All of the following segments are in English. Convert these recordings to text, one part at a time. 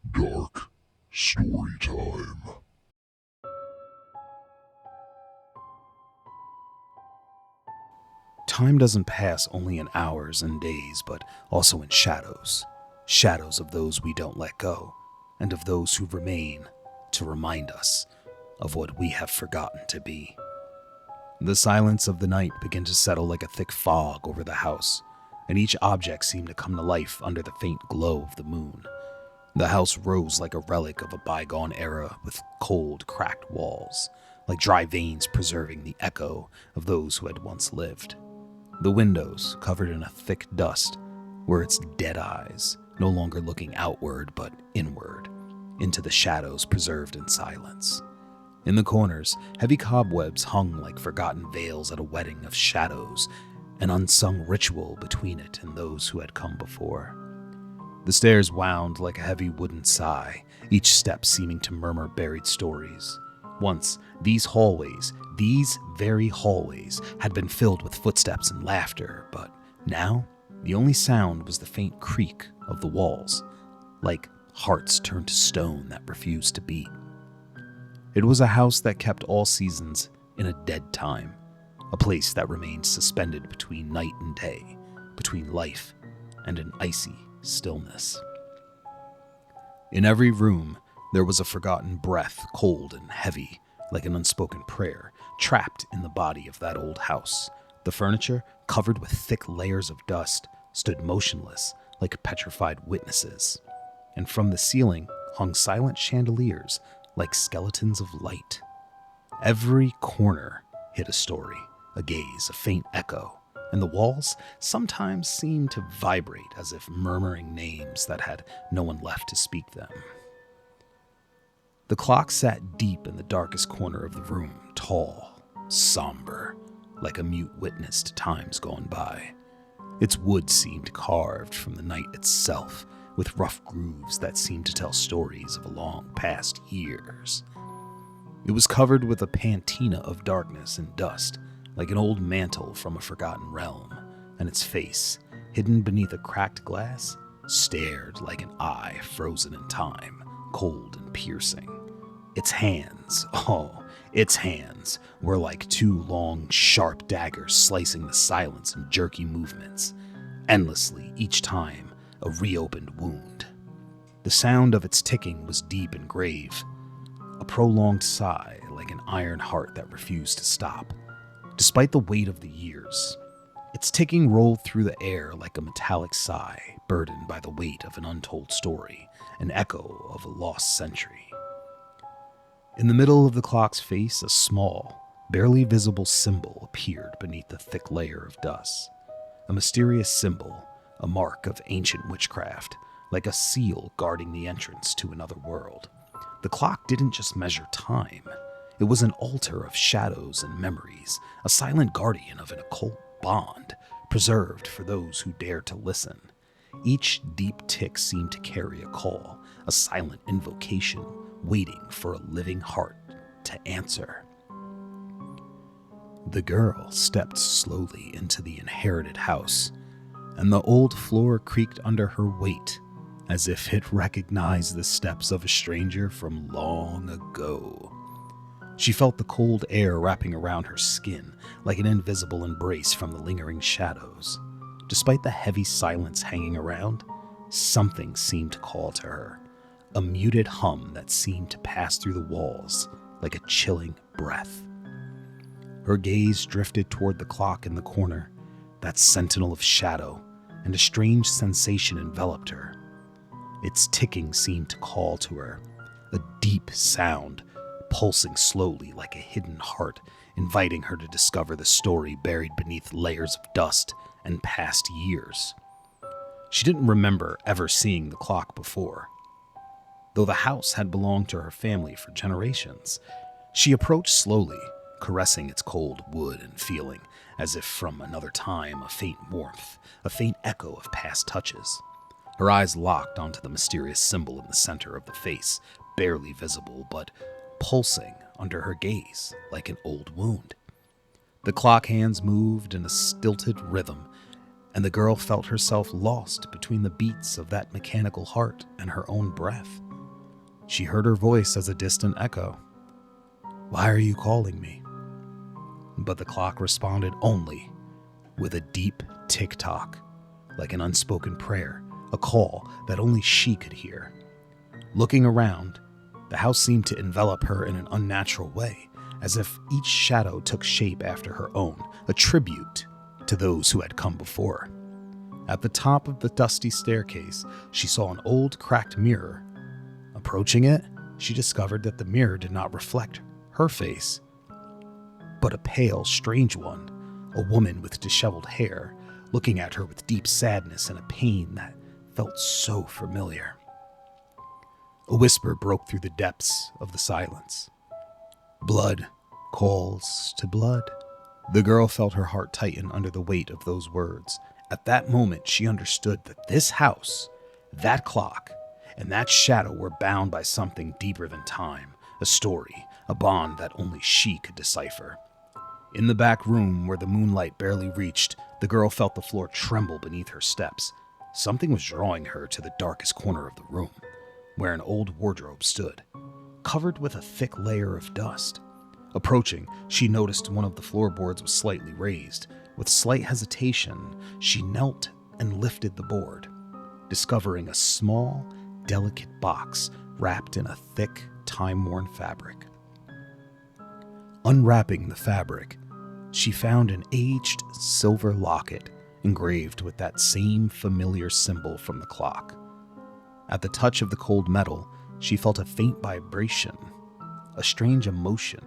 Dark Story Time. Time doesn't pass only in hours and days, but also in shadows. Shadows of those we don't let go, and of those who remain to remind us of what we have forgotten to be. The silence of the night began to settle like a thick fog over the house, and each object seemed to come to life under the faint glow of the moon. The house rose like a relic of a bygone era, with cold, cracked walls, like dry veins preserving the echo of those who had once lived. The windows, covered in a thick dust, were its dead eyes, no longer looking outward but inward, into the shadows preserved in silence. In the corners, heavy cobwebs hung like forgotten veils at a wedding of shadows, an unsung ritual between it and those who had come before. The stairs wound like a heavy wooden sigh, each step seeming to murmur buried stories. Once, these very hallways, had been filled with footsteps and laughter, but now, the only sound was the faint creak of the walls, like hearts turned to stone that refused to beat. It was a house that kept all seasons in a dead time, a place that remained suspended between night and day, between life and an icy stillness. In every room, there was a forgotten breath, cold and heavy, like an unspoken prayer, trapped in the body of that old house. The furniture, covered with thick layers of dust, stood motionless, like petrified witnesses. And from the ceiling hung silent chandeliers, like skeletons of light. Every corner hid a story, a gaze, a faint echo, and the walls sometimes seemed to vibrate as if murmuring names that had no one left to speak them. The clock sat deep in the darkest corner of the room, tall, somber, like a mute witness to times gone by. Its wood seemed carved from the night itself, with rough grooves that seemed to tell stories of long past years. It was covered with a patina of darkness and dust, like an old mantle from a forgotten realm, and its face, hidden beneath a cracked glass, stared like an eye frozen in time, cold and piercing. Its hands were like two long, sharp daggers slicing the silence in jerky movements, endlessly, each time a reopened wound. The sound of its ticking was deep and grave, a prolonged sigh like an iron heart that refused to stop. Despite the weight of the years, its ticking rolled through the air like a metallic sigh, burdened by the weight of an untold story, an echo of a lost century. In the middle of the clock's face, a small, barely visible symbol appeared beneath the thick layer of dust. A mysterious symbol, a mark of ancient witchcraft, like a seal guarding the entrance to another world. The clock didn't just measure time. It was an altar of shadows and memories, a silent guardian of an occult bond, preserved for those who dared to listen. Each deep tick seemed to carry a call, a silent invocation, waiting for a living heart to answer. The girl stepped slowly into the inherited house, and the old floor creaked under her weight, as if it recognized the steps of a stranger from long ago. She felt the cold air wrapping around her skin, like an invisible embrace from the lingering shadows. Despite the heavy silence hanging around, something seemed to call to her, a muted hum that seemed to pass through the walls like a chilling breath. Her gaze drifted toward the clock in the corner, that sentinel of shadow, and a strange sensation enveloped her. Its ticking seemed to call to her, a deep sound, pulsing slowly like a hidden heart, inviting her to discover the story buried beneath layers of dust and past years. She didn't remember ever seeing the clock before. Though the house had belonged to her family for generations, she approached slowly, caressing its cold wood and feeling, as if from another time, a faint warmth, a faint echo of past touches. Her eyes locked onto the mysterious symbol in the center of the face, barely visible but pulsing under her gaze like an old wound. The clock hands moved in a stilted rhythm, and the girl felt herself lost between the beats of that mechanical heart and her own breath. She heard her voice as a distant echo. "Why are you calling me?" But the clock responded only with a deep tick-tock, like an unspoken prayer, a call that only she could hear. Looking around, the house seemed to envelop her in an unnatural way, as if each shadow took shape after her own, a tribute to those who had come before. At the top of the dusty staircase, she saw an old cracked mirror. Approaching it, she discovered that the mirror did not reflect her face, but a pale, strange one, a woman with disheveled hair, looking at her with deep sadness and a pain that felt so familiar. A whisper broke through the depths of the silence. "Blood calls to blood." The girl felt her heart tighten under the weight of those words. At that moment, she understood that this house, that clock, and that shadow were bound by something deeper than time, a story, a bond that only she could decipher. In the back room, where the moonlight barely reached, the girl felt the floor tremble beneath her steps. Something was drawing her to the darkest corner of the room, where an old wardrobe stood, covered with a thick layer of dust. Approaching, she noticed one of the floorboards was slightly raised. With slight hesitation, she knelt and lifted the board, discovering a small, delicate box wrapped in a thick, time-worn fabric. Unwrapping the fabric, she found an aged silver locket engraved with that same familiar symbol from the clock. At the touch of the cold metal, she felt a faint vibration, a strange emotion,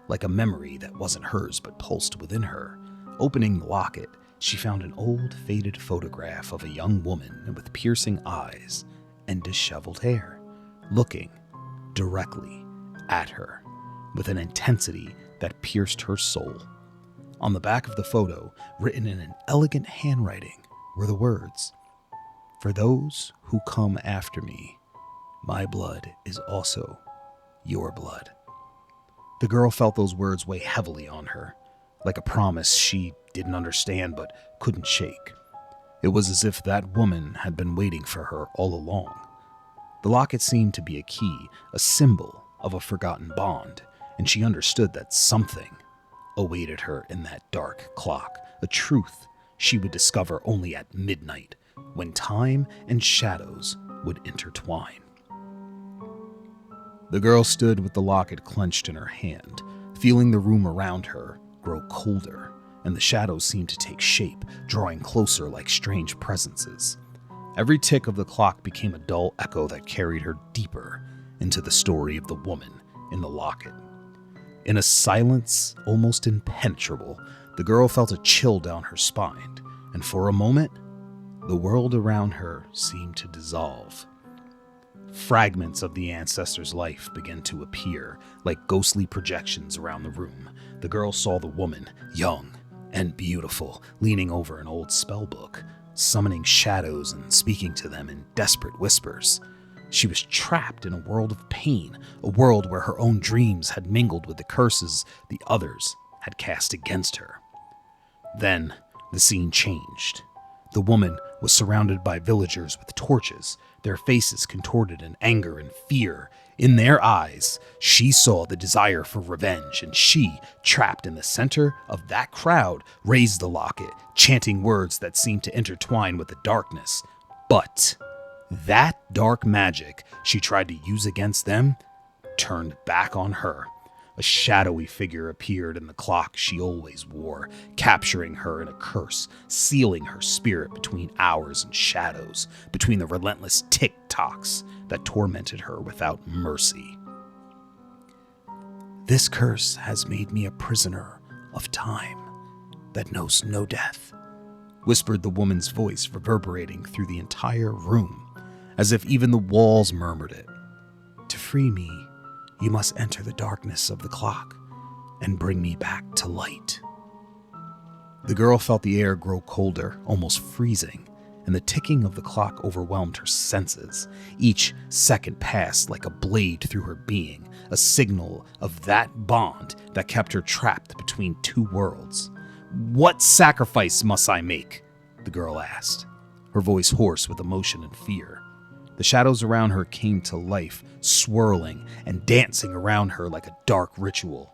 like a memory that wasn't hers but pulsed within her. Opening the locket, she found an old, faded photograph of a young woman with piercing eyes and disheveled hair, looking directly at her with an intensity that pierced her soul. On the back of the photo, written in an elegant handwriting, were the words, "For those who come after me, my blood is also your blood." The girl felt those words weigh heavily on her, like a promise she didn't understand but couldn't shake. It was as if that woman had been waiting for her all along. The locket seemed to be a key, a symbol of a forgotten bond, and she understood that something awaited her in that dark clock, a truth she would discover only at midnight, when time and shadows would intertwine. The girl stood with the locket clenched in her hand, feeling the room around her grow colder, and the shadows seemed to take shape, drawing closer like strange presences. Every tick of the clock became a dull echo that carried her deeper into the story of the woman in the locket. In a silence almost impenetrable, the girl felt a chill down her spine, and for a moment, the world around her seemed to dissolve. Fragments of the ancestor's life began to appear, like ghostly projections around the room. The girl saw the woman, young and beautiful, leaning over an old spellbook, summoning shadows and speaking to them in desperate whispers. She was trapped in a world of pain, a world where her own dreams had mingled with the curses the others had cast against her. Then the scene changed. The woman was surrounded by villagers with torches, their faces contorted in anger and fear. In their eyes, she saw the desire for revenge, and she, trapped in the center of that crowd, raised the locket, chanting words that seemed to intertwine with the darkness. But that dark magic she tried to use against them turned back on her. A shadowy figure appeared in the clock she always wore, capturing her in a curse, sealing her spirit between hours and shadows, between the relentless tick-tocks that tormented her without mercy. "This curse has made me a prisoner of time that knows no death," whispered the woman's voice, reverberating through the entire room, as if even the walls murmured it. "To free me, you must enter the darkness of the clock and bring me back to light." The girl felt the air grow colder, almost freezing, and the ticking of the clock overwhelmed her senses. Each second passed like a blade through her being, a signal of that bond that kept her trapped between two worlds. "What sacrifice must I make?" the girl asked, her voice hoarse with emotion and fear. The shadows around her came to life, swirling and dancing around her like a dark ritual.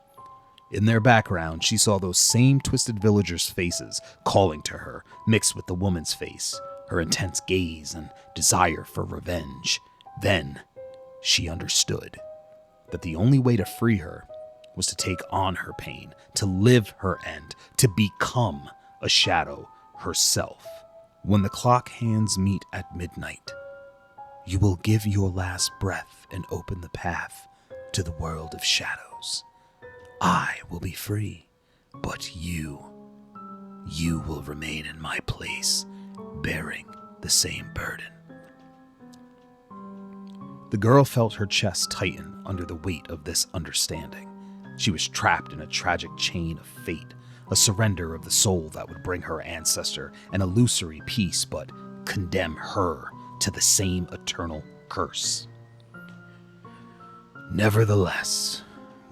In their background, she saw those same twisted villagers' faces calling to her, mixed with the woman's face, her intense gaze and desire for revenge. Then, she understood that the only way to free her was to take on her pain, to live her end, to become a shadow herself. When the clock hands meet at midnight, you will give your last breath and open the path to the world of shadows. I will be free, but you will remain in my place, bearing the same burden. The girl felt her chest tighten under the weight of this understanding. She was trapped in a tragic chain of fate, a surrender of the soul that would bring her ancestor an illusory peace but condemn her to the same eternal curse. Nevertheless,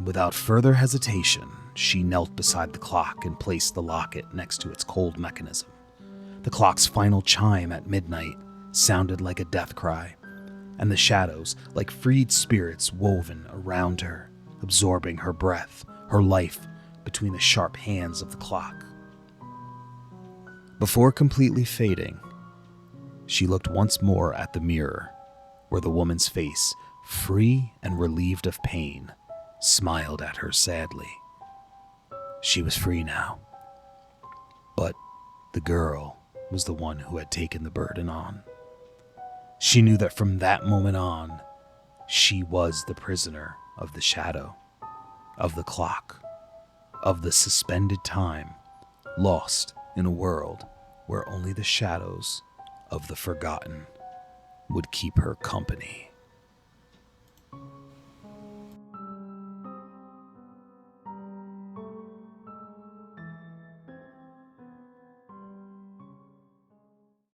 without further hesitation, she knelt beside the clock and placed the locket next to its cold mechanism. The clock's final chime at midnight sounded like a death cry, and the shadows, like freed spirits, woven around her, absorbing her breath, her life, between the sharp hands of the clock. Before completely fading, she looked once more at the mirror, where the woman's face, free and relieved of pain, smiled at her sadly. She was free now, but the girl was the one who had taken the burden on. She knew that from that moment on, she was the prisoner of the shadow, of the clock, of the suspended time, lost in a world where only the shadows of the forgotten would keep her company.